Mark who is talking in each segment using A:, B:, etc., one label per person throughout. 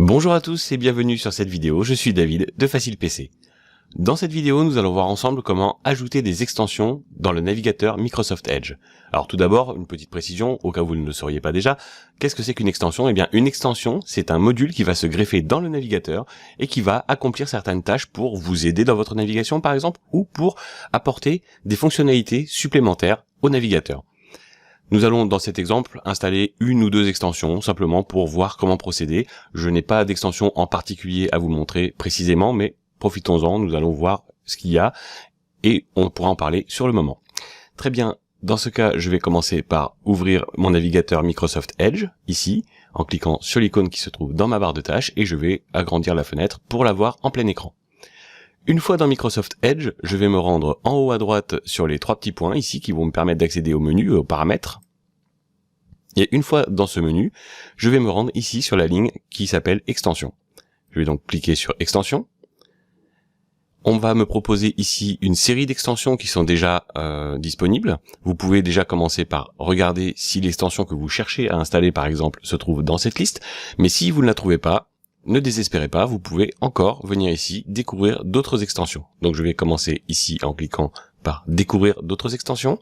A: Bonjour à tous et bienvenue sur cette vidéo, je suis David de Facile PC. Dans cette vidéo, nous allons voir ensemble comment ajouter des extensions dans le navigateur Microsoft Edge. Alors tout d'abord, une petite précision, au cas où vous ne le sauriez pas déjà, qu'est-ce que c'est qu'une extension? Eh bien, une extension, c'est un module qui va se greffer dans le navigateur et qui va accomplir certaines tâches pour vous aider dans votre navigation par exemple, ou pour apporter des fonctionnalités supplémentaires au navigateur. Nous allons dans cet exemple installer une ou deux extensions simplement pour voir comment procéder. Je n'ai pas d'extension en particulier à vous montrer précisément, mais profitons-en, nous allons voir ce qu'il y a et on pourra en parler sur le moment. Très bien, dans ce cas, je vais commencer par ouvrir mon navigateur Microsoft Edge, ici, en cliquant sur l'icône qui se trouve dans ma barre de tâches et je vais agrandir la fenêtre pour la voir en plein écran. Une fois dans Microsoft Edge, je vais me rendre en haut à droite sur les trois petits points ici qui vont me permettre d'accéder au menu, aux paramètres. Et une fois dans ce menu, je vais me rendre ici sur la ligne qui s'appelle Extension. Je vais donc cliquer sur Extension. On va me proposer ici une série d'extensions qui sont déjà disponibles. Vous pouvez déjà commencer par regarder si l'extension que vous cherchez à installer par exemple se trouve dans cette liste. Mais si vous ne la trouvez pas, ne désespérez pas, vous pouvez encore venir ici découvrir d'autres extensions. Donc je vais commencer ici en cliquant par découvrir d'autres extensions.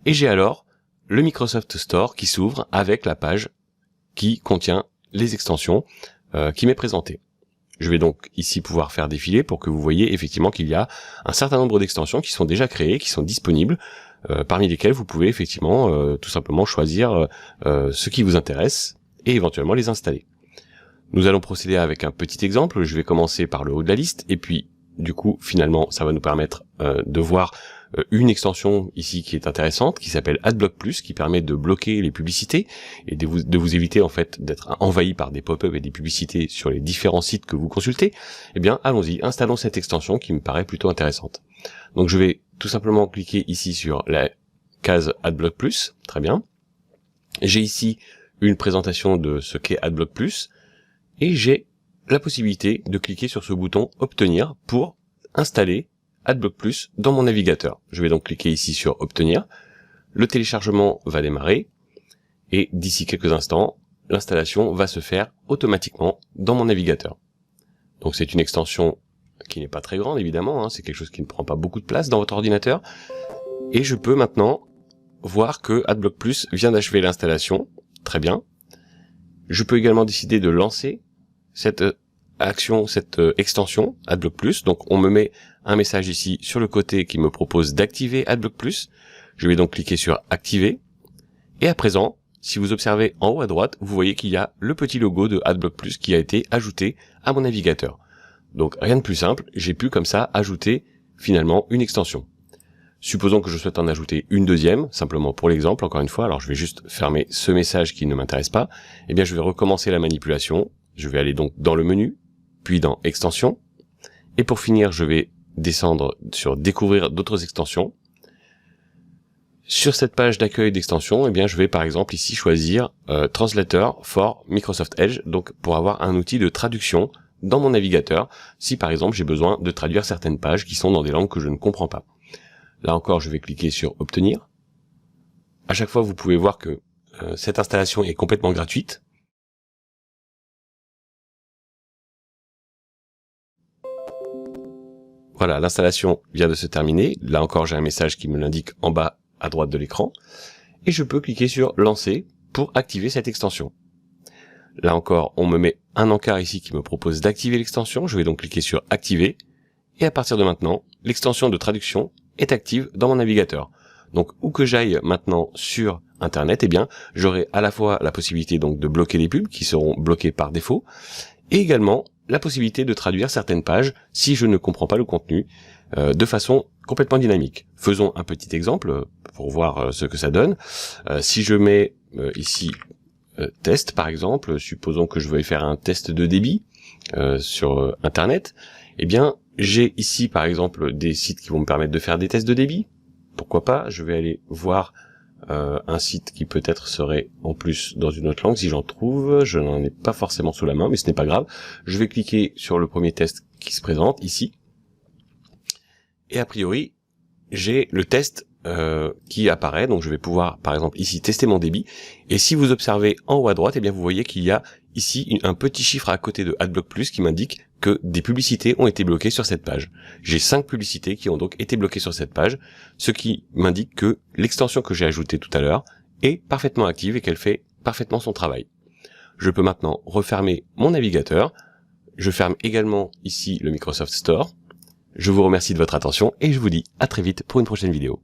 A: Et j'ai alors le Microsoft Store qui s'ouvre avec la page qui contient les extensions qui m'est présentée. Je vais donc ici pouvoir faire défiler pour que vous voyez effectivement qu'il y a un certain nombre d'extensions qui sont déjà créées, qui sont disponibles, parmi lesquelles vous pouvez effectivement tout simplement choisir ce qui vous intéresse et éventuellement les installer. Nous allons procéder avec un petit exemple. Je vais commencer par le haut de la liste et puis du coup finalement ça va nous permettre de voir une extension ici qui est intéressante, qui s'appelle AdBlock Plus, qui permet de bloquer les publicités et de vous éviter en fait d'être envahi par des pop-up et des publicités sur les différents sites que vous consultez. Eh bien, allons-y, installons cette extension qui me paraît plutôt intéressante. Donc je vais tout simplement cliquer ici sur la case AdBlock Plus, très bien. J'ai ici une présentation de ce qu'est AdBlock Plus et j'ai la possibilité de cliquer sur ce bouton Obtenir pour installer AdBlock Plus dans mon navigateur. Je vais donc cliquer ici sur Obtenir. Le téléchargement va démarrer et d'ici quelques instants, l'installation va se faire automatiquement dans mon navigateur. Donc c'est une extension qui n'est pas très grande évidemment, c'est quelque chose qui ne prend pas beaucoup de place dans votre ordinateur. Et je peux maintenant voir que AdBlock Plus vient d'achever l'installation. Très bien. Je peux également décider de lancer cette extension AdBlock Plus. Donc on me met un message ici sur le côté qui me propose d'activer AdBlock Plus. Je vais donc cliquer sur activer. Et à présent, si vous observez en haut à droite, vous voyez qu'il y a le petit logo de AdBlock Plus qui a été ajouté à mon navigateur. Donc rien de plus simple, j'ai pu comme ça ajouter finalement une extension. Supposons que je souhaite en ajouter une deuxième, simplement pour l'exemple, encore une fois, alors je vais juste fermer ce message qui ne m'intéresse pas. Eh bien je vais recommencer la manipulation. Je vais aller donc dans le menu, puis dans Extensions. Et pour finir, je vais descendre sur Découvrir d'autres extensions. Sur cette page d'accueil d'extensions, eh bien, je vais par exemple ici choisir Translator for Microsoft Edge, donc pour avoir un outil de traduction dans mon navigateur, si par exemple j'ai besoin de traduire certaines pages qui sont dans des langues que je ne comprends pas. Là encore, je vais cliquer sur Obtenir. À chaque fois, vous pouvez voir que cette installation est complètement gratuite. Voilà, l'installation vient de se terminer. Là encore, j'ai un message qui me l'indique en bas à droite de l'écran. Et je peux cliquer sur Lancer pour activer cette extension. Là encore, on me met un encart ici qui me propose d'activer l'extension. Je vais donc cliquer sur Activer. Et à partir de maintenant, l'extension de traduction est active dans mon navigateur. Donc, où que j'aille maintenant sur Internet, eh bien, j'aurai à la fois la possibilité donc de bloquer les pubs qui seront bloquées par défaut, et également la possibilité de traduire certaines pages si je ne comprends pas le contenu de façon complètement dynamique. Faisons un petit exemple pour voir ce que ça donne. Si je mets ici test par exemple, supposons que je veuille faire un test de débit sur Internet, eh bien j'ai ici par exemple des sites qui vont me permettre de faire des tests de débit. Pourquoi pas, je vais aller voir un site qui peut-être serait en plus dans une autre langue, si j'en trouve, je n'en ai pas forcément sous la main, mais ce n'est pas grave. Je vais cliquer sur le premier test qui se présente ici, et a priori, j'ai le test qui apparaît, donc je vais pouvoir par exemple ici tester mon débit, et si vous observez en haut à droite, eh bien vous voyez qu'il y a ici un petit chiffre à côté de AdBlock Plus qui m'indique que des publicités ont été bloquées sur cette page. J'ai 5 publicités qui ont donc été bloquées sur cette page, ce qui m'indique que l'extension que j'ai ajoutée tout à l'heure est parfaitement active et qu'elle fait parfaitement son travail. Je peux maintenant refermer mon navigateur. Je ferme également ici le Microsoft Store. Je vous remercie de votre attention et je vous dis à très vite pour une prochaine vidéo.